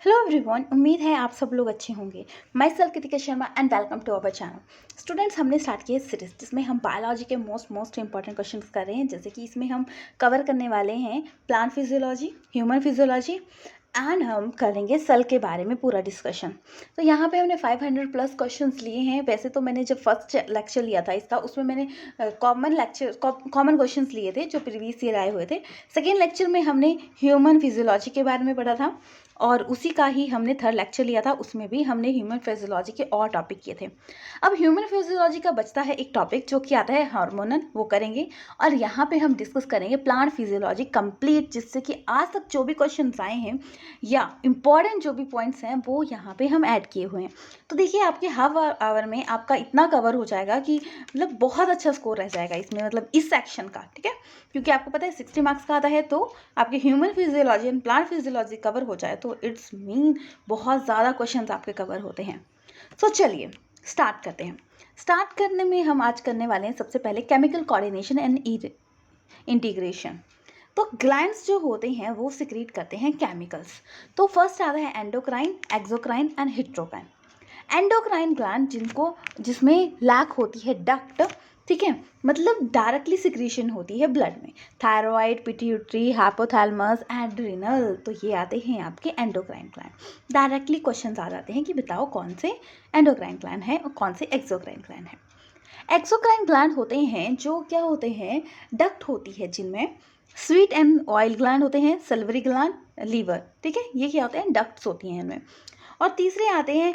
Hello everyone, उम्मीद है आप सब लोग अच्छे होंगे। Myself Kritika Sharma and welcome to our channel. Students, हमने स्टार्ट किया सीरीज जिसमें हम बायोलॉजी के मोस्ट इंपॉर्टेंट क्वेश्चंस कर रहे हैं। जैसे कि इसमें हम कवर करने वाले हैं plant physiology, human physiology and हम करेंगे सेल के बारे में पूरा डिस्कशन। तो यहाँ पे हमने 500 प्लस क्वेश्चंस लिए हैं। वैसे तो मैंने जब फर्स्ट लेक्चर लिया था इसका, उसमें मैंने कॉमन क्वेश्चंस लिए थे जो प्रीवियस ईयर आए हुए थे। सेकेंड लेक्चर में हमने ह्यूमन फिजियोलॉजी के बारे में पढ़ा था और उसी का ही हमने थर्ड लेक्चर लिया था, उसमें भी हमने ह्यूमन फिजियोलॉजी के और टॉपिक किए थे। अब ह्यूमन फिजियोलॉजी का बचता है एक टॉपिक जो कि आता है हार्मोनल, वो करेंगे। और यहाँ पे हम डिस्कस करेंगे प्लांट फिजियोलॉजी कंप्लीट, जिससे कि आज तक जो भी क्वेश्चन आए हैं या इंपॉर्टेंट जो भी पॉइंट्स हैं वो यहाँ पे हम ऐड किए हुए हैं। तो देखिए, आपके हाफ आवर में आपका इतना कवर हो जाएगा कि मतलब बहुत अच्छा स्कोर रह जाएगा इसमें, मतलब इस सेक्शन का, ठीक है। क्योंकि आपको पता है 60 मार्क्स का आता है, तो आपके human physiology and plant physiology cover हो जाए तो इट्स मीन बहुत ज़्यादा क्वेश्चंस आपके कवर होते हैं। सो चलिए स्टार्ट करते हैं। स्टार्ट करने में हम आज करने वाले हैं सबसे पहले केमिकल कोऑर्डिनेशन एंड इंटीग्रेशन। तो ग्लैंड्स जो होते हैं वो सिक्रीट करते हैं केमिकल्स। तो फर्स्ट आता है endocrine, exocrine and histocrine. Endocrine gland जिसमें लैक होती है डक्ट, ठीक है, मतलब डायरेक्टली सिक्रीशन होती है ब्लड में। थायराइड, पिट्यूटरी, हाइपोथैलेमस, एड्रिनल, तो ये आते हैं आपके एंडोक्राइन ग्लैंड। डायरेक्टली क्वेश्चंस आ जाते हैं कि बताओ कौन से एंडोक्राइन ग्लैंड है और कौन से एक्सोक्राइन ग्लैंड है। एक्सोक्राइन ग्लैंड होते हैं जो क्या होते हैं, डक्ट होती है जिनमें स्वीट एंड ऑयल ग्लैंड होते हैं, सल्वरी ग्लैंड, लीवर, ठीक है, ये क्या होते हैं, डक्ट्स होती हैं इनमें। और तीसरे आते हैं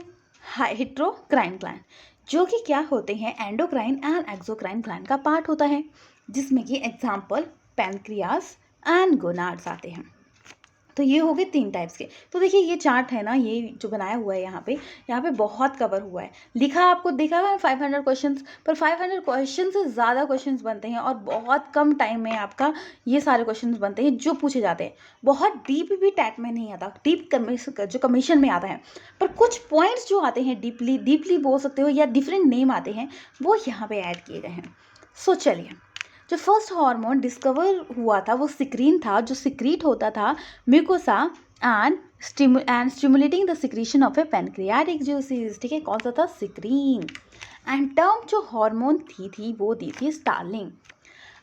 हिट्रोक्राइन ग्लैंड, जो कि क्या होते हैं, एंडोक्राइन एंड एक्सोक्राइन ग्लैंड का पार्ट होता है, जिसमें कि एग्जाम्पल पैनक्रियास एंड गोनाड्स आते हैं। तो ये हो गए 3 टाइप्स के। तो देखिए ये चार्ट है ना, ये जो बनाया हुआ है यहाँ पे बहुत कवर हुआ है। लिखा आपको देखा हुआ है 500 क्वेश्चंस, पर 500 क्वेश्चन से ज़्यादा क्वेश्चंस बनते हैं और बहुत कम टाइम में आपका ये सारे क्वेश्चंस बनते हैं जो पूछे जाते हैं। बहुत डीप भी टैग में नहीं आता, डीप जो कमीशन में आता है, पर कुछ पॉइंट्स जो आते हैं डीपली बोल सकते हो या डिफरेंट नेम आते हैं, वो यहाँ पे ऐड किए गए हैं। सो चलिए, जो फर्स्ट हार्मोन डिस्कवर हुआ था वो सिक्रीन था, जो सिक्रीट होता था mucosa and stimulating the secretion of A pancreatic juices, ठीक है, कौन सा था, सिक्रीन। एंड टर्म जो हार्मोन थी वो दी थी स्टार्लिंग।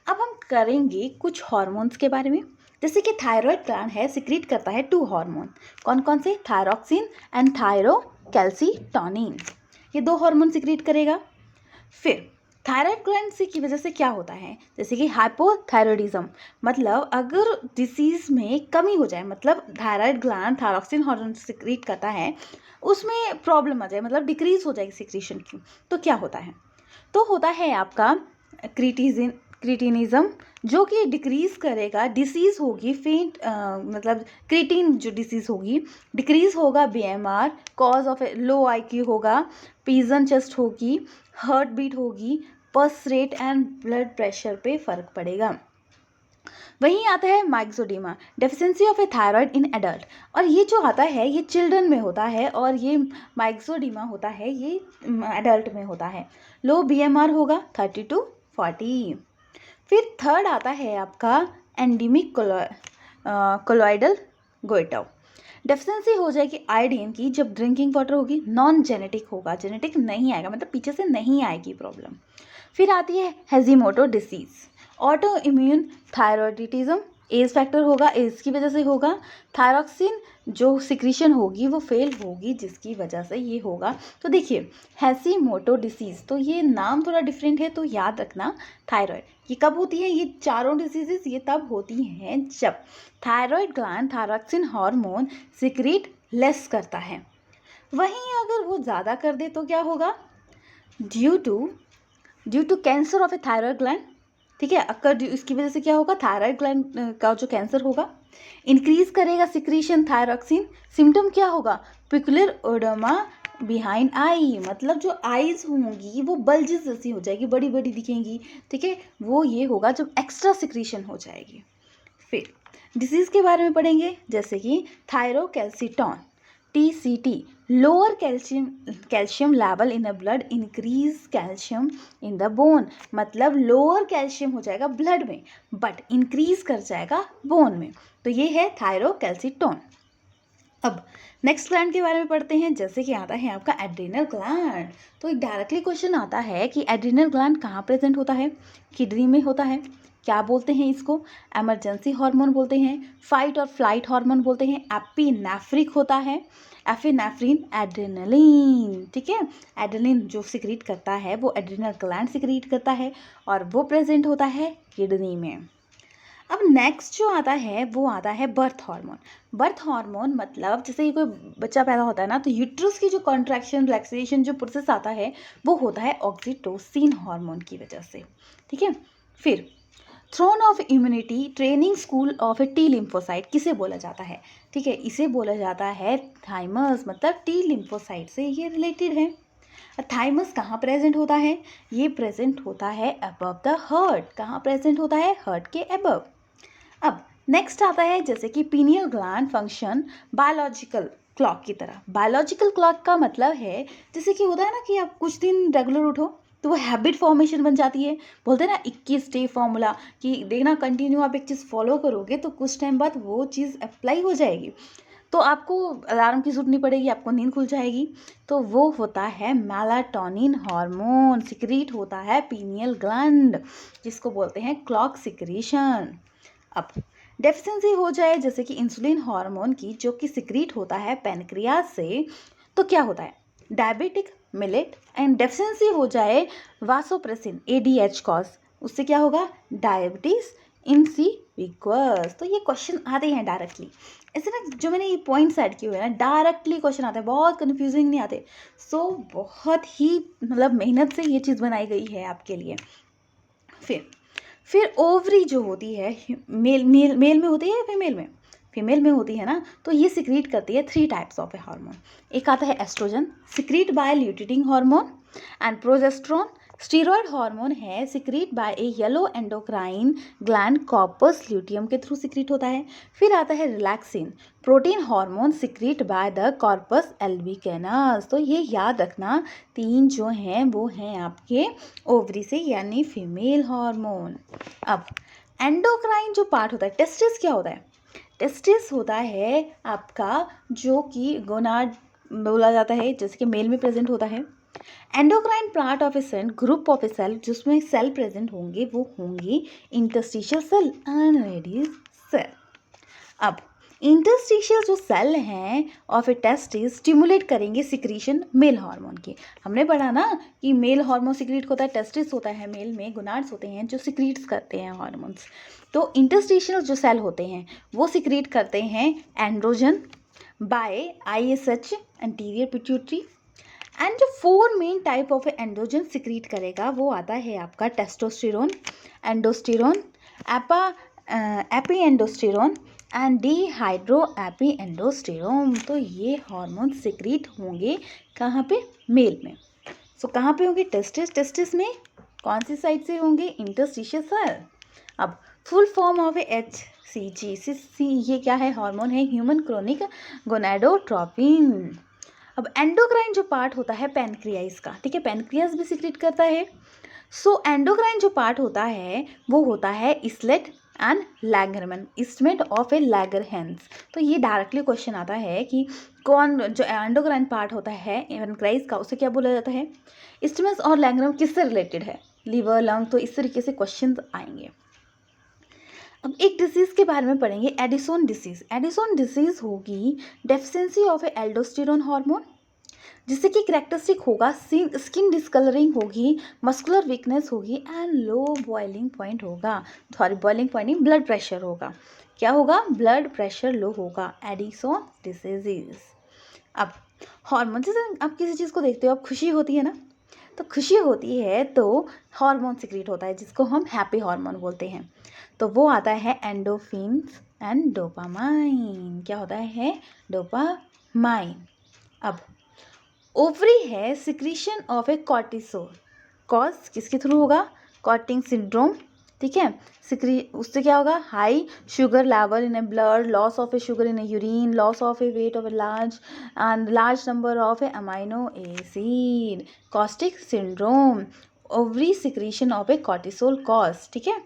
अब हम करेंगे कुछ हार्मोन्स के बारे में। जैसे कि थायराइड ग्लैंड है, सिक्रीट करता है 2 हार्मोन, कौन कौन से, थायरोक्सिन एंड थायरोकैल्सीटोनिन, ये 2 हार्मोन सिक्रीट करेगा। फिर थायराइड ग्लैंड से की वजह से क्या होता है, जैसे कि हाइपोथायरॉयडिज्म, मतलब अगर डिसीज में कमी हो जाए, मतलब thyroid gland thyroxine hormone secrete करता है, उसमें प्रॉब्लम आ जाए, मतलब डिक्रीज हो जाएगी सिक्रीशन की, तो क्या होता है, तो होता है आपका क्रिटिनिज्म, जो कि डिक्रीज करेगा, डिसीज होगी फेंट, मतलब क्रिटिन जो डिसीज होगी, डिक्रीज होगा BMR, cause of low IQ होगा, पीजन चेस्ट होगी, हार्ट बीट होगी, pulse rate and blood pressure पे फर्क पड़ेगा। वहीं आता है myxoedema, deficiency of a thyroid in adult, और ये जो आता है ये चिल्ड्रन में होता है, और ये माइक्सोडीमा होता है ये एडल्ट में होता है। लो बीएमआर होगा 30 to 40। फिर थर्ड आता है आपका एंडीमिक कोलॉइडल गोइटा, डेफिशिएंसी हो जाएगी आयोडीन की जब ड्रिंकिंग वाटर होगी, नॉन जेनेटिक होगा, जेनेटिक नहीं आएगा, मतलब पीछे से नहीं आएगी प्रॉब्लम। फिर आती है Hashimoto disease, auto immune thyroiditism, age factor होगा, एज की वजह से होगा, थायरॉक्सिन जो सिक्रीशन होगी वो फेल होगी जिसकी वजह से ये होगा। तो देखिए हेजीमोटो डिसीज, तो ये नाम थोड़ा डिफरेंट है, तो याद रखना थायराइड, ये कब होती है, ये चारों डिसीजेस ये तब होती हैं जब thyroid gland thyroxine hormone secrete less करता है। वहीं अगर वो ज़्यादा कर दे तो क्या होगा, due to cancer of a thyroid gland, ठीक है, अक्कर इसकी वजह से क्या होगा, थायराइड ग्लैंड का जो कैंसर होगा, इंक्रीज करेगा सिक्रीशन थायरॉक्सिन, सिम्टम क्या होगा, पिकुलर ओडोमा बिहाइंड आई, मतलब जो आईज होंगी वो बल्जेस जैसी हो जाएगी, बड़ी बड़ी दिखेंगी, ठीक है, वो ये होगा जब एक्स्ट्रा सिक्रीशन हो जाएगी। फिर डिसीज के बारे में पढ़ेंगे, जैसे कि थायरोकैल्सीटोन, TCT, lower calcium level in the blood, increase calcium in the bone, मतलब लोअर कैल्शियम हो जाएगा ब्लड में बट इंक्रीज कर जाएगा बोन में, तो ये है थायरोकैल्सीटोन। अब नेक्स्ट ग्लैंड के बारे में पढ़ते हैं, जैसे कि आता है आपका एड्रिनल ग्लैंड। तो एक डायरेक्टली क्वेश्चन आता है कि एड्रिनल ग्लैंड कहाँ प्रेजेंट होता है? किडनी में होता है। क्या बोलते हैं इसको? इमरजेंसी हार्मोन बोलते हैं, फाइट और फ्लाइट हार्मोन बोलते हैं, एपिनेफ्रिक होता है, एफिनेफ्रिन, एड्रेनलिन। ठीक है, एड्रेनलिन जो सिक्रीट करता है वो एड्रिनल ग्लैंड सिक्रीट करता है और वो प्रेजेंट होता है किडनी में। अब नेक्स्ट जो आता है वो आता है बर्थ हार्मोन। बर्थ हार्मोन मतलब जैसे ही कोई बच्चा पैदा होता है ना, तो यूट्रस की जो कॉन्ट्रैक्शन रिलैक्सेशन जो प्रोसेस आता है वो होता है ऑक्सीटोसिन हार्मोन की वजह से। ठीक है, फिर throne of immunity training school of a T lymphocyte किसे बोला जाता है? ठीक है, इसे बोला जाता है थाइमस, मतलब टी लिम्फोसाइट से ये रिलेटेड है। थाइमस कहाँ प्रेजेंट होता है? ये प्रेजेंट होता है अबव द हार्ट। कहाँ प्रेजेंट होता है? हार्ट के अबव। अब नेक्स्ट आता है जैसे कि pineal gland function biological clock की तरह। बायोलॉजिकल क्लॉक का मतलब है जैसे कि होता है ना कि आप कुछ दिन रेगुलर उठो तो वो हैबिट फॉर्मेशन बन जाती है। बोलते हैं ना 21 डे फॉर्मूला, कि देखना कंटिन्यू आप एक चीज़ फॉलो करोगे तो कुछ टाइम बाद वो चीज़ अप्लाई हो जाएगी, तो आपको अलार्म की जरूरत नहीं पड़ेगी, आपको नींद खुल जाएगी। तो वो होता है मेलाटोनिन हार्मोन, सिक्रीट होता है पीनियल ग्लैंड, जिसको बोलते हैं क्लॉक सिक्रीशन। अब डेफिशिएंसी हो जाए जैसे कि इंसुलिन हार्मोन की, जो कि सिक्रीट होता है पैनक्रियाज से, तो क्या होता है? Diabetic millet. एंड डेफिशिएंसी हो जाए वासोप्रेसिन एडीएच कॉज, उससे क्या होगा? डायबिटीज इंसिपिक्वस। तो ये क्वेश्चन आते हैं डायरेक्टली ऐसे ना, जो मैंने ये पॉइंट्स ऐड किए हुए हैं ना, डायरेक्टली क्वेश्चन आते हैं, बहुत कन्फ्यूजिंग नहीं आते। सो बहुत ही मतलब मेहनत से ये चीज़ बनाई गई है आपके लिए। फिर ओवरी जो होती है मेल में होती है या फीमेल में? फीमेल में होती है ना, तो ये सिक्रीट करती है 3 टाइप्स ऑफ ए हार्मोन। एक आता है oestrogen, secrete by luteinising hormone, and progesterone steroid hormone है, secrete by a yellow endocrine gland corpus luteum के थ्रू सिक्रीट होता है। फिर आता है relaxin protein hormone, secrete by the corpus albicans. तो ये याद रखना, 3 जो हैं वो हैं आपके ओवरी से, यानी फीमेल हार्मोन। अब एंडोक्राइन जो पार्ट होता है, टेस्टिस क्या होता है? टेस्टिस होता है आपका जो कि गोनाड बोला जाता है, जैसे कि मेल में प्रेजेंट होता है। Endocrine part of a cell, group of a cell जिसमें सेल प्रेजेंट होंगे वो होंगे interstitial cell and radius cell. अब इंटरस्टिशियल जो सेल हैं ऑफ ए टेस्टिस स्टिमुलेट करेंगे सिक्रीशन मेल हार्मोन की। हमने पढ़ा ना कि मेल हार्मोन सिक्रीट होता है, टेस्टिस होता है मेल में, गोनाड्स होते हैं जो सिक्रीट्स करते हैं हार्मोन्स। तो इंटरस्टिशियल जो सेल होते हैं वो सिक्रीट करते हैं androgen by ISH anterior pituitary. And जो 4 main type of androgen secrete करेगा वो आता है आपका testosterone, androsterone, epiandrosterone and dehydroepiandrosterone. तो ये हार्मोन सिक्रीट होंगे कहाँ पे? मेल में। सो कहाँ पे होंगे? टेस्टिस में। कौन सी साइड से होंगे? Interstitial cell. अब फुल फॉर्म ऑफ HCG, ये क्या है? हार्मोन है ह्यूमन क्रोनिक गोनाडोट्रोपिन। अब एंडोक्राइन जो पार्ट होता है पैनक्रियाज का, ठीक है, पैनक्रियाज भी सिक्रीट करता है। सो एंडोक्राइन जो पार्ट होता है वो होता है इसलेट एंड लैंगरमैन, इस्टमेट ऑफ ए लैंगरहैंस। तो ये डायरेक्टली क्वेश्चन आता है कि कौन जो एंडोक्राइन पार्ट होता है पैनक्रियाज का, उसे क्या बोला जाता है? इस्टमस और लैंगरम किससे रिलेटेड है? Liver, lung. तो इस तरीके से क्वेश्चन आएंगे। अब एक डिसीज़ के बारे में पढ़ेंगे, एडिसन डिसीज़। एडिसन डिसीज़ होगी deficiency of A aldosterone hormone, जिससे कि करेक्टरिस्टिक होगा स्किन डिस्कलरिंग होगी, मस्कुलर वीकनेस होगी एंड लो बॉइलिंग पॉइंट होगा। सॉरी, बॉइलिंग पॉइंट नहीं, ब्लड प्रेशर होगा। क्या होगा? ब्लड प्रेशर लो होगा, एडिसन डिसीज़। अब हार्मोन, जैसे आप किसी चीज़ को देखते हो, आप खुशी होती है ना, तो खुशी होती है तो हार्मोन सिक्रीट होता है जिसको हम हैप्पी हार्मोन बोलते हैं। तो वो आता है एंडोफिन्स एंड डोपामाइन। क्या होता है? डोपामाइन। अब ओवरी है secretion of A cortisol, cause किसके थ्रू होगा? Coating syndrome. ठीक है, उससे क्या होगा? High sugar level in A blood, loss of A sugar in A urine, loss of A weight of a large number of A amino acid, caustic syndrome, ovary secretion of A cortisol cause. ठीक है,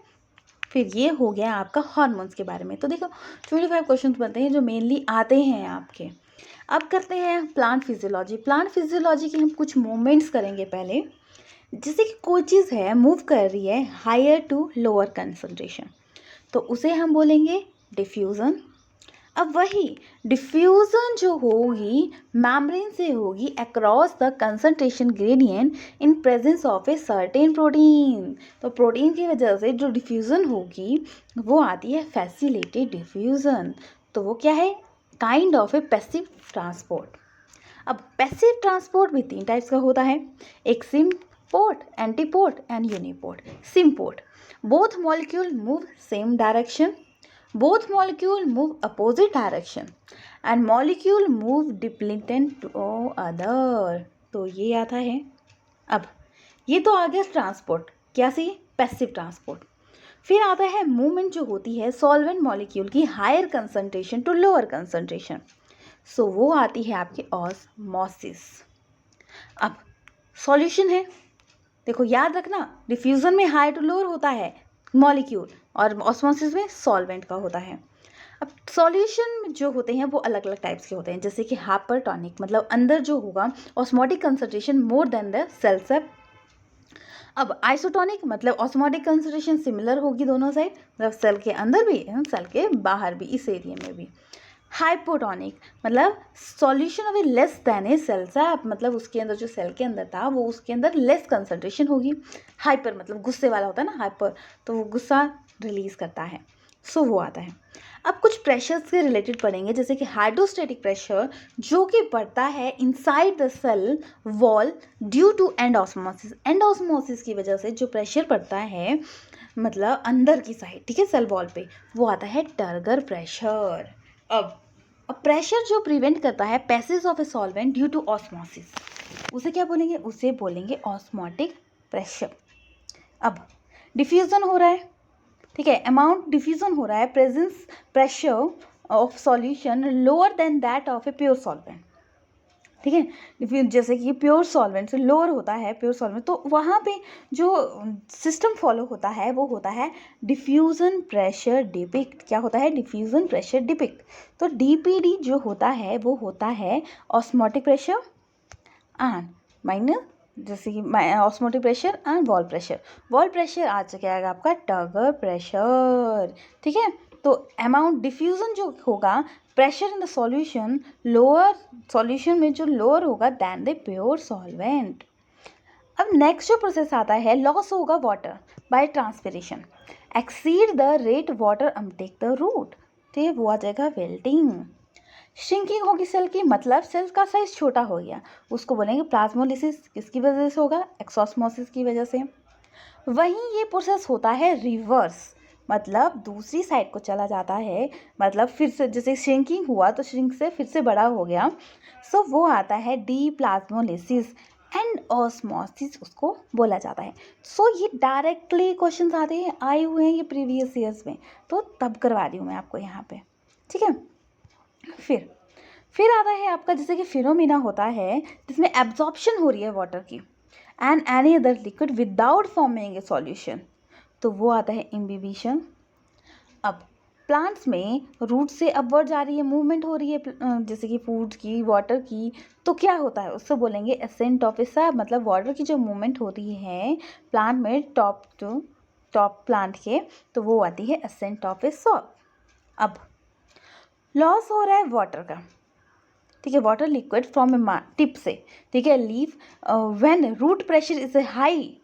फिर ये हो गया आपका hormones के बारे में। तो देखो 25 क्वेश्चन बनते हैं जो मेनली आते हैं आपके। अब करते हैं प्लांट फिजियोलॉजी। प्लांट फिजियोलॉजी के हम कुछ मूवमेंट्स करेंगे पहले। जैसे कि कोई चीज़ है मूव कर रही है हायर टू लोअर कंसंट्रेशन, तो उसे हम बोलेंगे डिफ्यूज़न। अब वही डिफ्यूज़न जो होगी मेम्ब्रेन से होगी across the concentration gradient in presence of a certain protein. तो प्रोटीन की वजह से जो डिफ्यूज़न होगी वो आती है फैसिलिटेटेड डिफ्यूज़न। तो वो क्या है, kind of A passive transport. अब पैसिव ट्रांसपोर्ट भी 3 टाइप्स का होता है, एक symport, antiport and uniport. Symport, both molecule move same direction, both molecule move opposite direction and molecule move dependent to other। तो ये आता है। अब ये तो आ गया ट्रांसपोर्ट, क्या सी, पैसिव ट्रांसपोर्ट। फिर आता है मूवमेंट जो होती है सॉल्वेंट मॉलिक्यूल की higher concentration to lower concentration, so वो आती है आपकी ऑस्मोसिस। अब सॉल्यूशन है, देखो याद रखना, डिफ्यूजन में हाई टू लोअर होता है मॉलिक्यूल और ऑस्मोसिस में सॉल्वेंट का होता है। अब सॉल्यूशन जो होते हैं वो अलग अलग टाइप्स के होते हैं, जैसे कि हाइपरटोनिक, मतलब अंदर जो होगा osmotic concentration more than the cell sap. अब आइसोटोनिक मतलब ऑस्मोटिक कंसंट्रेशन सिमिलर होगी दोनों साइड, मतलब सेल के अंदर भी सेल के बाहर भी, इस एरिया में भी। हाइपोटोनिक मतलब solution of a less than a cell sap, मतलब उसके अंदर जो सेल के अंदर था वो उसके अंदर लेस कंसंट्रेशन होगी। हाइपर मतलब गुस्से वाला होता है ना, हाइपर, तो वो गुस्सा रिलीज करता है, सो वो आता है। अब कुछ प्रेशर से रिलेटेड पढ़ेंगे, जैसे कि हाइड्रोस्टैटिक प्रेशर जो कि पड़ता है inside the cell wall due to endosmosis. Endosmosis की वजह से जो प्रेशर पड़ता है मतलब अंदर की साइड, ठीक है, सेल वॉल पे, वो आता है टर्गर प्रेशर। अब प्रेशर जो प्रिवेंट करता है passage of a solvent due to osmosis, उसे क्या बोलेंगे, उसे बोलेंगे ऑस्मोटिक प्रेशर। अब डिफ्यूजन हो रहा है, ठीक है, अमाउंट डिफ्यूजन हो रहा है, presence pressure of solution lower than that of a pure solvent, ठीक है, जैसे कि प्योर सॉल्वेंट से लोअर होता है प्योर सॉल्वेंट, तो वहाँ पे जो सिस्टम फॉलो होता है वो होता है डिफ्यूजन प्रेशर डिपिक्ट। क्या होता है, डिफ्यूजन प्रेशर डिपिक्ट। तो डीपीडी जो होता है वो होता है ऑस्मोटिक प्रेशर एंड माइनस, जैसे कि osmotic pressure and wall pressure. Wall pressure आ जाएगा आपका टर्गर प्रेशर, ठीक है। तो अमाउंट डिफ्यूजन जो होगा pressure in the solution lower, solution में जो लोअर होगा देन द प्योर सॉल्वेंट। अब नेक्स्ट जो प्रोसेस आता है, लॉस होगा water by transpiration, exceed the rate water uptake the root, तो वो आ जाएगा वेल्टिंग। श्रिंकिंग होगी सेल की, मतलब सेल का साइज छोटा हो गया, उसको बोलेंगे प्लाज्मोलिसिस। किसकी वजह से होगा, एक्सोस्मोसिस की वजह से। वहीं ये प्रोसेस होता है रिवर्स, मतलब दूसरी साइड को चला जाता है, मतलब फिर से जैसे श्रिंकिंग हुआ तो श्रिंक से फिर से बड़ा हो गया, सो वो आता है डी प्लाज्मोलिसिस एंड ऑस्मोसिस उसको बोला जाता है। सो ये डायरेक्टली क्वेश्चन आए हुए हैं ये प्रीवियस ईयर्स में, तो तब करवा रही हूँ मैं आपको यहाँ पे, ठीक है। फिर आता है आपका जैसे कि फिनोमिना होता है जिसमें एब्जॉर्प्शन हो रही है वाटर की and any other liquid without forming a solution, तो वो आता है इम्बिबिशन। अब प्लांट्स में रूट से अपवर्ड जा रही है, मूवमेंट हो रही है जैसे कि फूड की, वाटर की, तो क्या होता है, उसको बोलेंगे एसेंट ऑफ ए सैप, मतलब वाटर की जो मूवमेंट हो रही है प्लांट में टॉप टू टॉप प्लांट के, तो वो आती है एसेंट ऑफ ए सॉप। अब लॉस हो रहा है वाटर का, ठीक है, water liquid from a tip से, ठीक है, leaf when root pressure is a high,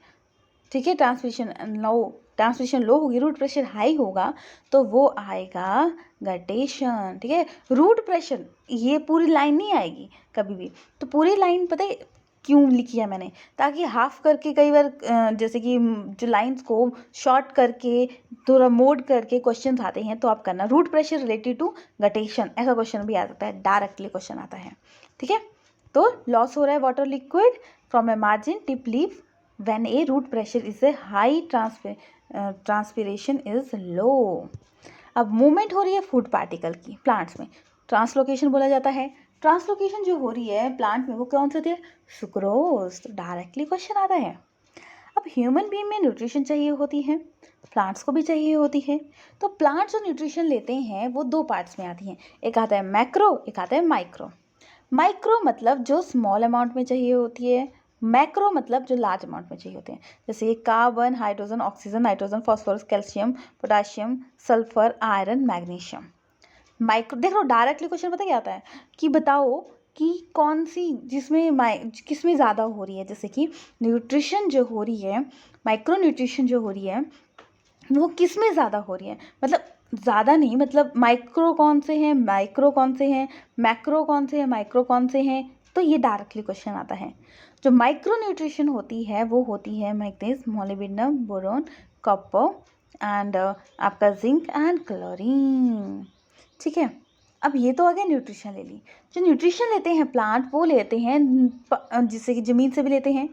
ठीक है, ट्रांसमिशन लो होगी, रूट प्रेशर हाई होगा तो वो आएगा गटेशन, ठीक है। रूट प्रेशर, ये पूरी लाइन नहीं आएगी कभी भी, तो पूरी लाइन पता है क्यों लिखी है मैंने, ताकि हाफ करके कई बार जैसे कि जो लाइंस को शॉर्ट करके थोड़ा मोड करके क्वेश्चन आते हैं, तो आप करना root pressure related to guttation, ऐसा क्वेश्चन भी आ सकता है, डायरेक्टली क्वेश्चन आता है, ठीक है। तो लॉस हो रहा है water liquid from a margin tip leaf when a root pressure is a high, transpiration is low। अब मूवमेंट हो रही है फूड पार्टिकल की प्लांट्स में, ट्रांसलोकेशन बोला जाता है। ट्रांसलोकेशन जो हो रही है प्लांट में वो कौन सी होती है, सुक्रोज, तो डायरेक्टली क्वेश्चन आता है। अब ह्यूमन बीइंग में न्यूट्रिशन चाहिए होती है, प्लांट्स को भी चाहिए होती है, तो प्लांट्स जो न्यूट्रिशन लेते हैं वो 2 पार्ट्स में आती हैं, एक आता है मैक्रो, एक आता है माइक्रो। माइक्रो मतलब जो स्मॉल अमाउंट में चाहिए होती है, मैक्रो मतलब जो लार्ज अमाउंट में चाहिए होते हैं, जैसे कि carbon, hydrogen, oxygen, nitrogen, phosphorus, calcium, potassium, sulphur, iron, magnesium. Micro देख लो, डायरेक्टली क्वेश्चन पता क्या आता है कि बताओ कि कौन सी जिसमें किसमें ज़्यादा हो रही है, जैसे कि न्यूट्रिशन जो हो रही है, माइक्रो न्यूट्रिशन जो हो रही है वो किस में ज़्यादा हो रही है, मतलब ज़्यादा नहीं, मतलब माइक्रो कौन से हैं, माइक्रो कौन से हैं, मैक्रो कौन से हैं, माइक्रो कौन से हैं, तो ये डायरेक्टली क्वेश्चन आता है। जो माइक्रो न्यूट्रिशन होती है वो होती है manganese, molybdenum, boron, copper and आपका जिंक एंड क्लोरीन। ठीक है, अब ये तो आ गया न्यूट्रिशन ले ली। जो न्यूट्रिशन लेते हैं प्लांट वो लेते हैं जिससे कि ज़मीन से भी लेते हैं,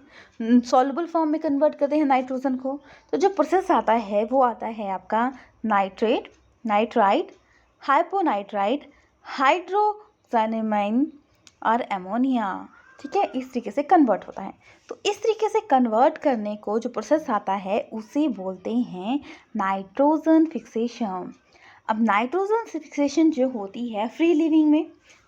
सॉल्युबल फॉर्म में कन्वर्ट करते हैं नाइट्रोजन को। तो जो प्रोसेस आता है वो आता है आपका नाइट्रेट, नाइट्राइट, हाइपोनाइट्राइट, हाइड्रोक्सानिमाइन और एमोनिया। ठीक है, इस तरीके से कन्वर्ट होता है। तो इस तरीके से कन्वर्ट करने को जो प्रोसेस आता है उसे बोलते हैं नाइट्रोजन फिक्सेशन। अब नाइट्रोजन फिक्सेशन जो होती है फ्री लिविंग में,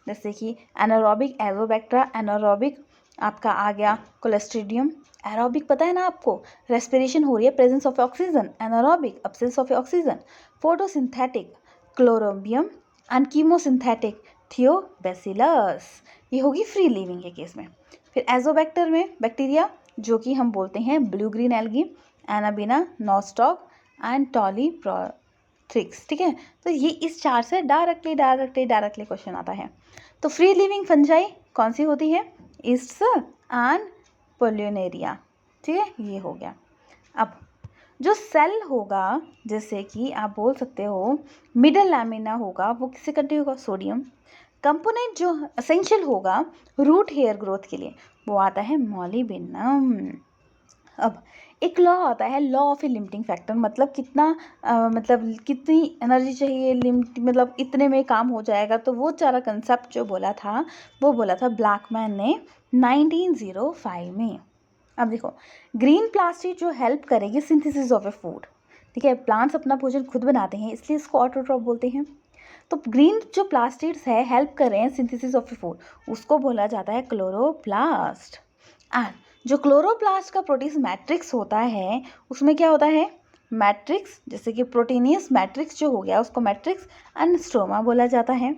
जैसे कि एनारोबिक एजोबैक्टेरिया, एनारोबिक आपका आ गया कोलेस्ट्रीडियम। एरोबिक पता है ना आपको, रेस्पिरेशन हो रही है, presence of oxygen, anaerobic absence of oxygen. Photosynthetic chlorobium and chemosynthetic thiobacillus, ये होगी फ्री लिविंग के केस में। फिर एजोबैक्टर में बैक्टीरिया जो कि हम बोलते हैं blue green algae, anabaena, nostoc and tolypothrix. ठीक है, तो ये इस चार से डायरेक्टली क्वेश्चन आता है। तो फ्री लिविंग फंजाई कौन सी होती है, ईस्ट्स एंड पोलिनेरिया। ठीक है, ये हो गया। अब जो सेल होगा, जैसे कि आप बोल सकते हो मिडल लैमिना होगा, वो किससे कंटेन होगा, सोडियम। कंपोनेंट जो एसेंशियल होगा रूट हेयर ग्रोथ के लिए, वो आता है मॉलिब्डेनम। अब एक लॉ आता है, law of A limiting factor, मतलब कितना मतलब कितनी एनर्जी चाहिए, लिमिट मतलब इतने में काम हो जाएगा। तो वो सारा कंसेप्ट जो बोला था वो बोला था ब्लैकमैन ने 1905 में। अब देखो, ग्रीन प्लास्टिक जो हेल्प करेगी सिंथेसिस ऑफ ए फूड। ठीक है, प्लांट्स अपना भोजन खुद बनाते हैं इसलिए इसको ऑटोट्रॉफ बोलते हैं। तो ग्रीन जो प्लास्टिड्स है हेल्प कर रहे हैं सिंथेसिस ऑफ ए फूड, उसको बोला जाता है क्लोरोप्लास्ट। एंड जो क्लोरोप्लास्ट का प्रोटीन मैट्रिक्स होता है उसमें क्या होता है, मैट्रिक्स, जैसे कि प्रोटीनियस मैट्रिक्स जो हो गया उसको मैट्रिक्स एंड स्ट्रोमा बोला जाता है।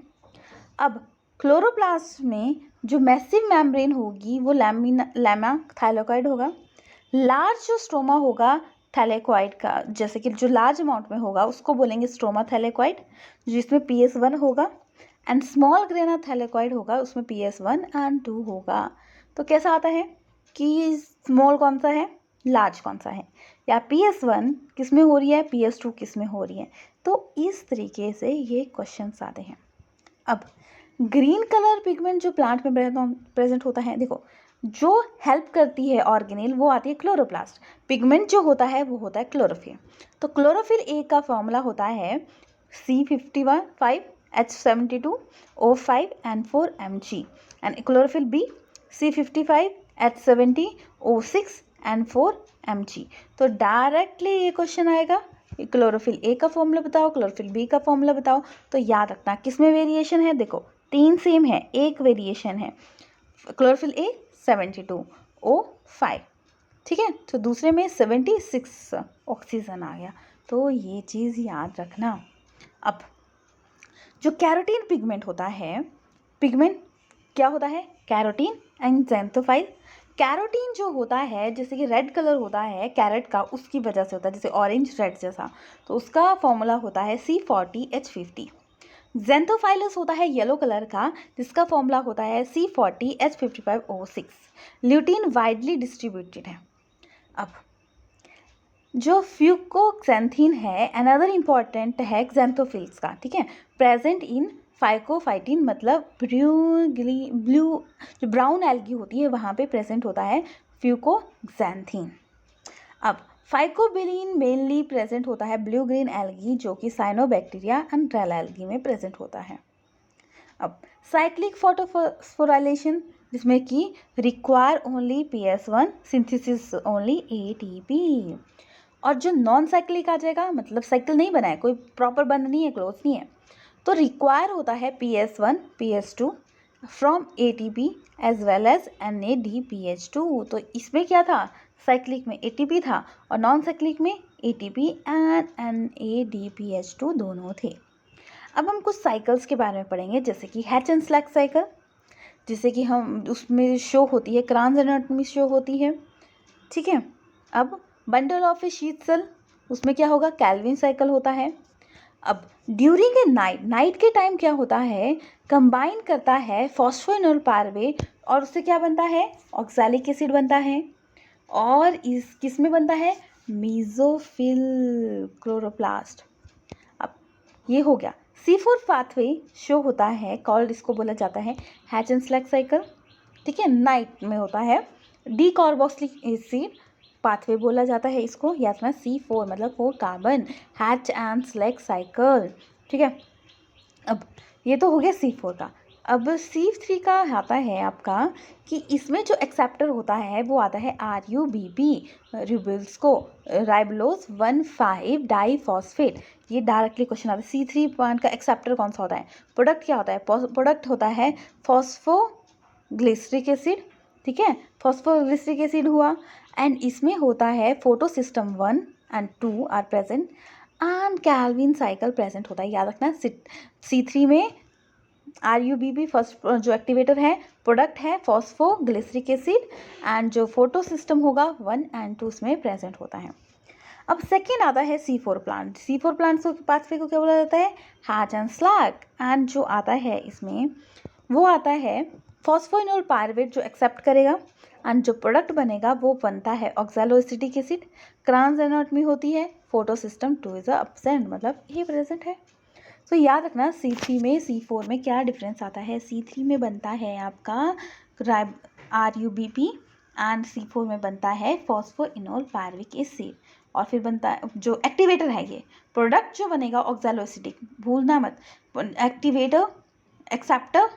अब क्लोरोप्लास्ट में जो मैसिव मेम्ब्रेन होगी वो लैमा थाइलाकोइड होगा। लार्ज जो स्ट्रोमा होगा थैलेकॉइड का, जैसे कि जो लार्ज अमाउंट में होगा उसको बोलेंगे स्ट्रोमा थैलेकॉइड, जिसमें PS1 होगा। एंड स्मॉल ग्रेना थैलेकॉइड होगा, उसमें PS1 एंड 2 होगा। तो कैसा आता है कि स्मॉल कौन सा है, लार्ज कौन सा है, या PS1 किस में हो रही है, PS2 किस में हो रही है। तो इस तरीके से ये क्वेश्चंस आते हैं। अब ग्रीन कलर पिगमेंट जो प्लांट में प्रेजेंट होता है, देखो जो हेल्प करती है ऑर्गेनेल वो आती है क्लोरोप्लास्ट, पिगमेंट जो होता है वो होता है क्लोरोफिल। तो क्लोरोफिल ए का फॉर्मूला होता है C51H72O5N4Mg and chlorophyll B C55H70O6N4Mg। तो डायरेक्टली ये क्वेश्चन आएगा, क्लोरोफिल ए का फॉर्मूला बताओ, क्लोरोफिल बी का फॉर्मूला बताओ। तो याद रखना किस में वेरिएशन है, देखो 3 सेम है, एक वेरिएशन है, क्लोरोफिल ए 72O5। ठीक है, तो दूसरे में 76 ऑक्सीजन आ गया। तो ये चीज़ याद रखना। अब जो कैरोटीन पिगमेंट होता है, पिगमेंट क्या होता है, कैरोटीन एंड ज़ैंथोफाइल। कैरोटीन जो होता है जैसे कि रेड कलर होता है कैरेट का, उसकी वजह से होता है, जैसे ऑरेंज रेड जैसा, तो उसका फॉर्मूला होता है C40H50। ज़ैंथोफाइलस होता है येलो कलर का, जिसका फॉर्मूला होता है C40H55O6। ल्यूटीन वाइडली डिस्ट्रीब्यूटेड है। अब जो फ्यूकोक्सेंथीन है अनदर इम्पॉर्टेंट है ज़ैंथोफिल्स का, ठीक है, प्रेजेंट इन फाइकोफाइटिन, मतलब ब्लू जो ब्राउन एल्गी होती है वहाँ पे प्रेजेंट होता है फ्यूकोक्सेंथीन। अब फाइकोबिलीन मेनली प्रेजेंट होता है ब्लू ग्रीन एल्गी जो कि साइनोबैक्टीरिया एंड रेल एल्गी में प्रेजेंट होता है। अब साइक्लिक फोटोफोस्फोराइलेशन जिसमें कि require only PS1, synthesis only ATP। और जो नॉन साइक्लिक आ जाएगा, मतलब साइकिल नहीं बना है, कोई प्रॉपर बंद नहीं है, क्लोज नहीं है, तो रिक्वायर होता है PS1, PS2 from ATP as well as NADPH2। तो इसमें क्या था, साइक्लिक में ATP था और नॉन साइक्लिक में ATP एंड NADPH2 दोनों थे। अब हम कुछ साइकिल्स के बारे में पढ़ेंगे, जैसे कि हैच एंड स्लैग साइकिल, जिससे कि हम उसमें शो होती है क्रांज एनाटॉमी शो होती है, ठीक है। अब bundle of a sheath cell, उसमें क्या होगा, कैल्विन साइकिल होता है। अब ड्यूरिंग ए नाइट के टाइम क्या होता है, कंबाइन करता है फॉस्फोइनोल पायरुवेट और उससे क्या बनता है, ऑक्सैलिक एसिड बनता है। और इस किस में बनता है, मेसोफिल क्लोरोप्लास्ट। अब ये हो गया। C4 पाथवे शो होता है, कॉल्ड, इसको बोला जाता है हैच एंड स्लैग साइकिल, ठीक है। नाइट में होता है डी कार्बोक्सिलिक एसिड पाथवे बोला जाता है इसको, या फिर C4 मतलब 4 carbon hatch and slag cycle, ठीक है। अब ये तो हो गया C4 का। अब C3 का आता है आपका कि इसमें जो एक्सेप्टर होता है वो आता है RUBP, रिबल्सको राइबोलोज 1,5 डाईफॉस्फेट। ये डायरेक्टली क्वेश्चन आता है। C3 पॉइंट का एक्सेप्टर कौन सा होता है, प्रोडक्ट क्या होता है, प्रोडक्ट होता है फॉस्फोग्लिसरिक एसिड, ठीक है। फॉस्फोग्लिसरिक एसिड हुआ एंड इसमें होता है photo system 1 and 2 are present and Calvin cycle present होता है। याद रखना, C3 में RUBP फर्स्ट जो एक्टिवेटर है, प्रोडक्ट है फॉस्फोग्लिसरिक एसिड एंड जो फोटो सिस्टम होगा 1 एंड 2 उसमें प्रेजेंट होता है। अब सेकेंड आता है C4 प्लांट। C4 प्लांट को पाथवे को क्या बोला जाता है, हैच एंड स्लैग। एंड जो आता है इसमें वो आता है फॉस्फोइनोल पायरुवेट जो एक्सेप्ट करेगा एंड जो प्रोडक्ट बनेगा वो बनता है ऑक्सैलोएसिटिक एसिड। क्रांज एनाटॉमी होती है, फोटो सिस्टम 2 इज अब्सेंट, मतलब ये प्रेजेंट है। तो याद रखना C3 में C4 में क्या डिफरेंस आता है। C3 में बनता है आपका RUBP एंड C4 में बनता है फॉस्फोइनोल पायरुविक एसिड। और फिर बनता है जो एक्टिवेटर है, ये प्रोडक्ट जो बनेगा ऑक्सैलोएसिटिक, भूलना मत, एक्टिवेटर, एक्सेप्टर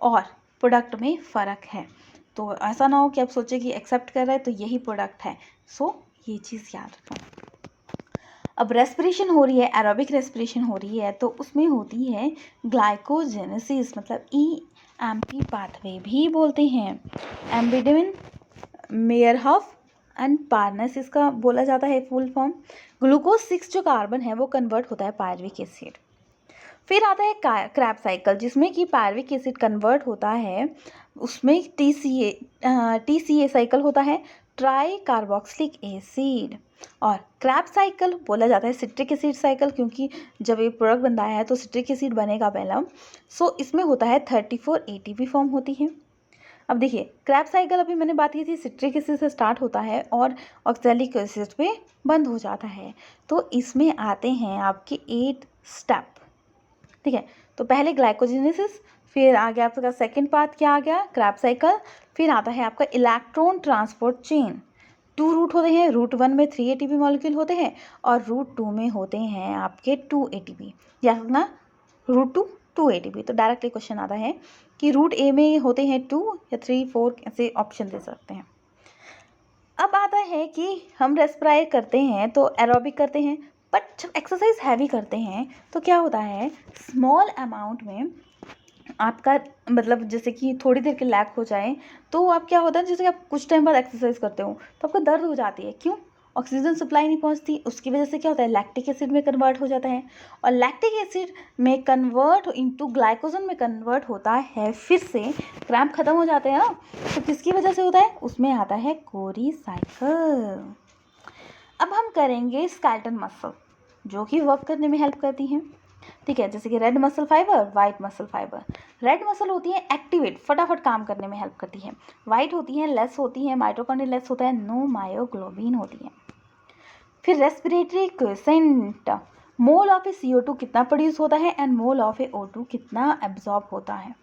और प्रोडक्ट में फ़र्क है। तो ऐसा ना हो कि आप सोचे कि एक्सेप्ट कर रहे हैं तो यही प्रोडक्ट है। सो ये चीज़ याद रखना। अब रेस्पिरेशन हो रही है, एरोबिक रेस्पिरेशन हो रही है, तो उसमें होती है ग्लाइकोजेनेसिस, मतलब EMP पाथवे भी बोलते हैं। एम्बिडिविन, मेयरहॉफ एंड पार्नस इसका बोला जाता है फुल फॉर्म। ग्लूकोज 6 जो कार्बन है वो कन्वर्ट होता है पायरुविक एसिड। फिर आता है क्रैब साइकिल, जिसमें कि पायरुविक एसिड कन्वर्ट होता है, उसमें TCA साइकिल होता है, ट्राई कार्बोक्सिलिक एसिड। और क्रैब साइकिल बोला जाता है सिट्रिक एसिड साइकिल, क्योंकि जब ये प्रोडक्ट बनता है तो सिट्रिक एसिड बनेगा पहला। सो इसमें होता है 34 ATP फॉर्म होती है। अब देखिए क्रैब साइकिल अभी मैंने बात की थी, सिट्रिक एसिड से स्टार्ट होता है और ऑक्सैलिक एसिड पे बंद हो जाता है। तो इसमें आते हैं आपके 8 स्टेप, ठीक है। तो पहले ग्लाइकोजेनेसिस, फिर आ गया आपका सेकंड पार्ट क्या आ गया, क्रैब साइकिल। फिर आता है आपका इलेक्ट्रॉन ट्रांसपोर्ट चेन। 2 रूट होते हैं, रूट 1 में 3 ATP मॉलिक्यूल होते हैं और रूट 2 में होते हैं आपके 2 ATP, या ना रूट 2 ATP। तो डायरेक्टली क्वेश्चन आता है कि रूट A में होते हैं 2 या 3 4, ऐसे ऑप्शन दे सकते हैं। अब आता है कि हम रेस्पिरेट करते हैं तो एरोबिक करते हैं, बट जब एक्सरसाइज हैवी करते हैं तो क्या होता है, स्मॉल अमाउंट में आपका, मतलब जैसे कि थोड़ी देर के लैग हो जाए तो आप क्या होता है, जैसे कि आप कुछ टाइम बाद एक्सरसाइज करते हो तो आपको दर्द हो जाती है, क्यों, ऑक्सीजन सप्लाई नहीं पहुंचती, उसकी वजह से क्या होता है, लैक्टिक एसिड में कन्वर्ट हो जाता है और लैक्टिक एसिड में कन्वर्ट इनटू ग्लाइकोजन में कन्वर्ट होता है, फिर से क्रैम्प खत्म हो जाते हैं ना, तो किसकी वजह से होता है, उसमें आता है कोरी साइकिल। अब हम करेंगे स्केलेटन मसल, जो कि वर्क करने में हेल्प करती हैं, ठीक है, जैसे कि red muscle fibre, white muscle fibre. Red muscle होती है एक्टिवेट, फटाफट काम करने में हेल्प करती है। वाइट होती है लेस होती है, माइटोकॉन्ड्रिया लेस होता है, नो मायोग्लोबिन होती है। फिर respiratory quiescent, mole of A CO2 कितना प्रोड्यूस होता है and mole of A O2 कितना एब्जॉर्ब होता है,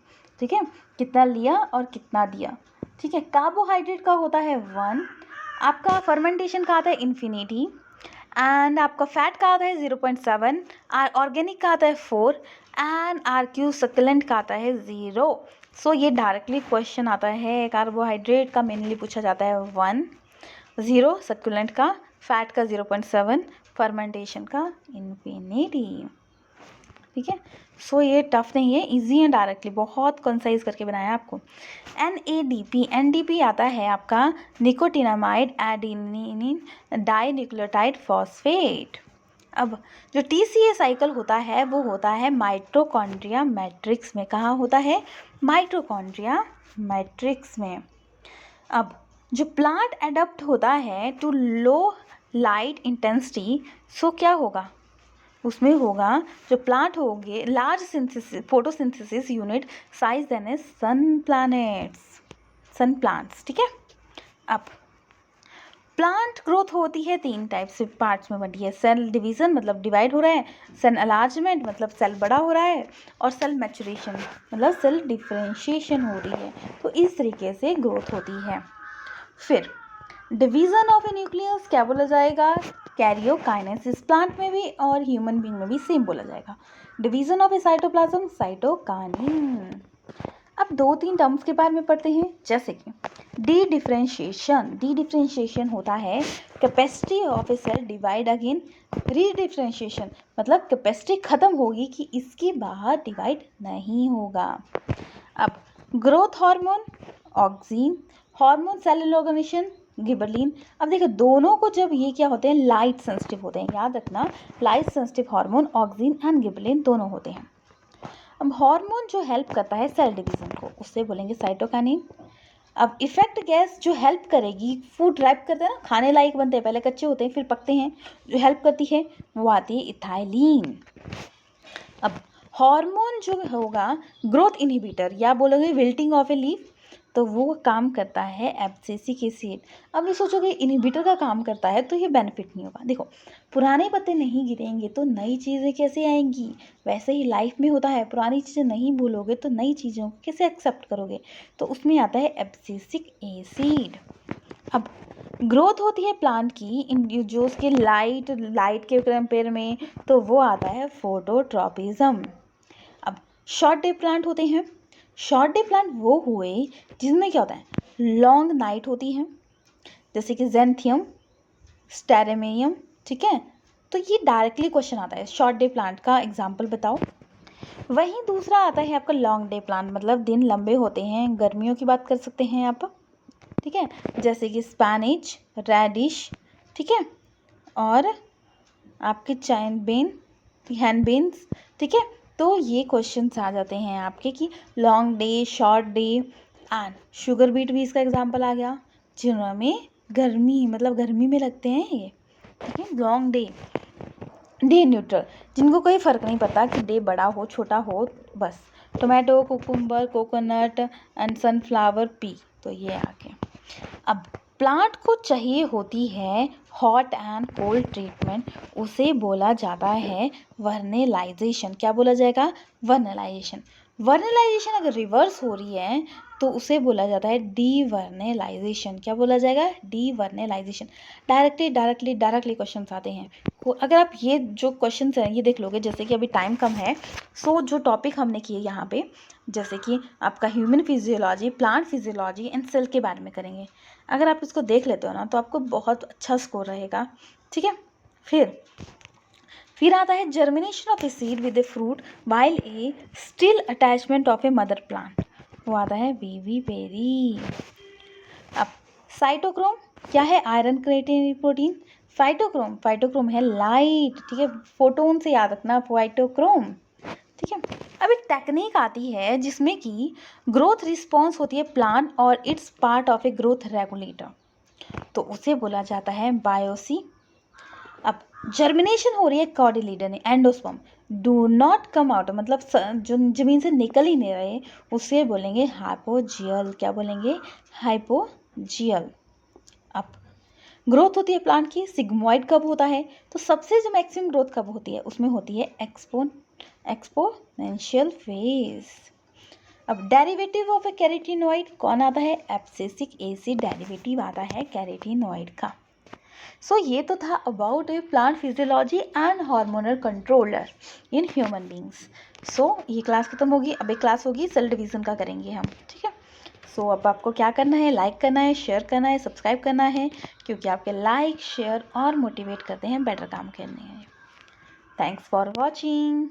ठीक है, कितना लिया और कितना दिया, ठीक है। कार्बोहाइड्रेट का होता है 1, आपका फर्मेंटेशन का आता है इन्फिनिटी, एंड आपका फैट का आता है 0.7, ऑर्गेनिक का आता है 4 एंड RQ सक्लेंट का आता है 0। सो ये डायरेक्टली क्वेश्चन आता है, कार्बोहाइड्रेट का मेनली पूछा जाता है 1, 0 सक्लेंट का, फैट का 0.7, फर्मेंटेशन का इन्फिनिटी। ठीक है। सो ये टफ नहीं है, इजी है, डायरेक्टली बहुत कंसाइज करके बनाया है आपको। NADP, NDP आता है आपका निकोटिनामाइड एडिनिन डाइन्यूक्लियोटाइड फॉस्फेट। अब जो TCA साइकिल होता है वो होता है माइटोकॉन्ड्रिया मैट्रिक्स में। कहाँ होता है? माइटोकॉन्ड्रिया मैट्रिक्स में। अब जो प्लांट एडप्ट होता है to low light intensity, so क्या होगा उसमें? होगा जो प्लांट होंगे large synthesis photosynthesis unit size than a sun plants. ठीक है। अब प्लांट ग्रोथ होती है 3 टाइप से पार्ट्स में बंटी है। सेल डिवीजन मतलब डिवाइड हो रहा है, सेल अलार्जमेंट मतलब सेल बड़ा हो रहा है, और सेल मैचुरेशन मतलब सेल डिफरेंशिएशन हो रही है। तो इस तरीके से ग्रोथ होती है। फिर डिवीजन ऑफ ए न्यूक्लियस क्या बोला जाएगा? कैरियोकाइनेसिस। प्लांट में भी और ह्यूमन बीइंग में भी सेम बोला जाएगा। Division of A cytoplasm cytokinin. अब 2-3 टर्म्स के बारे में पढ़ते हैं, जैसे कि डी डिफरेंशिएशन होता है capacity of a cell divide again redifferentiation, मतलब कैपेसिटी खत्म होगी कि इसके बाहर डिवाइड नहीं होगा। अब growth hormone auxin, hormone cellular organisation gibberellin. अब देखो दोनों को जब ये क्या होते हैं, लाइट सेंसिटिव होते हैं, याद रखना light sensitive hormone oxygen and gibberellin दोनों होते हैं। अब हार्मोन जो हेल्प करता है सेल डिवीजन को उससे बोलेंगे साइटोकाइनिन। अब इफेक्ट गैस जो हेल्प करेगी, फूड रैप करते हैं ना, खाने लायक बनते हैं, पहले कच्चे होते हैं फिर पकते हैं, जो हेल्प करती है वो आती है इथाइलिन। अब हार्मोन जो होगा ग्रोथ इनहिबिटर या बोलोगे विल्टिंग ऑफ ए लीफ, तो वो काम करता है एब्सिसिक एसिड। अब ये सोचोगे इनहिबिटर का काम करता है तो ये बेनिफिट नहीं होगा। देखो पुराने पत्ते नहीं गिरेंगे तो नई चीज़ें कैसे आएंगी? वैसे ही लाइफ में होता है, पुरानी चीज़ें नहीं भूलोगे तो नई चीज़ों को कैसे एक्सेप्ट करोगे? तो उसमें आता है एब्सिसिक एसिड। अब ग्रोथ होती है प्लांट की इन जो उसके लाइट के कंपेयर में, तो वो आता है फोटोट्रॉपिज्म। अब शॉर्ट डे प्लांट होते हैं। शॉर्ट डे प्लांट वो हुए जिसमें क्या होता है, लॉन्ग नाइट होती है, जैसे कि जेंथियम, स्टेरेमियम। ठीक है। तो ये डायरेक्टली क्वेश्चन आता है शॉर्ट डे प्लांट का एग्जाम्पल बताओ। वहीं दूसरा आता है आपका लॉन्ग डे प्लांट, मतलब दिन लंबे होते हैं, गर्मियों की बात कर सकते हैं आप। ठीक है। जैसे कि स्पैनिश, रेडिश। ठीक है। और आपके हैनबीन्स। ठीक है। तो ये क्वेश्चंस आ जाते हैं आपके कि long day, short day and sugar beet भी इसका एग्जांपल आ गया, जिनमें गर्मी मतलब गर्मी में लगते हैं ये। ठीक है। लॉन्ग डे न्यूट्रल, जिनको कोई फ़र्क नहीं पड़ता कि डे बड़ा हो छोटा हो, बस tomato, cucumber, coconut and sunflower P, तो ये आ गया। अब प्लांट को चाहिए होती है हॉट एंड कोल्ड ट्रीटमेंट, उसे बोला जाता है वर्नेलाइजेशन। क्या बोला जाएगा? वर्नेलाइजेशन। वर्नेलाइजेशन अगर रिवर्स हो रही है तो उसे बोला जाता है डीवर्नेलाइजेशन। क्या बोला जाएगा? डीवर्नेलाइजेशन। डायरेक्टली क्वेश्चन आते हैं। अगर आप ये जो क्वेश्चन हैं ये देख लोगे, जैसे कि अभी टाइम कम है, सो जो टॉपिक हमने किए यहाँ पे, जैसे कि आपका human physiology, plant physiology and cell के बारे में करेंगे। अगर आप इसको देख लेते हो ना तो आपको बहुत अच्छा स्कोर रहेगा। ठीक है। फिर आता है germination of a seed with a fruit while a still attachment of a mother plant, वो आता है विविपेरी। अब साइटोक्रोम क्या है? Iron creatine protein. फाइटोक्रोम है लाइट। ठीक है। फोटोन से याद रखना, फाइटोक्रोम। ठीक है। अब एक टेक्निक आती है जिसमें कि ग्रोथ रिस्पॉन्स होती है प्लांट और it's part of a growth regulator, तो उसे बोला जाता है बायोसी। अब जर्मिनेशन हो रही है cotyledon endosperm do not come out, मतलब जो जमीन से निकल ही नहीं रहे, उसे बोलेंगे हाइपोजियल। क्या बोलेंगे? हाइपोजियल। अब ग्रोथ होती है प्लांट की, सिग्मोइड कब होता है? तो सबसे जो मैक्सिमम ग्रोथ कब होती है उसमें होती है एक्सपोनेंशियल फेज। अब डेरिवेटिव ऑफ ए कैरोटीनॉइड कौन आता है? एब्सिसिक एसिड डेरिवेटिव आता है कैरोटीनॉइड का। सो ये तो था about a plant physiology and hormonal controller in human beings. So ये क्लास खत्म होगी, अब एक क्लास होगी सेल डिवीज़न का करेंगे हम। ठीक है। सो अब आपको क्या करना है? लाइक करना है, शेयर करना है, सब्सक्राइब करना है, क्योंकि आपके लाइक, शेयर और मोटिवेट करते हैं बेटर काम करने में। Thanks for watching.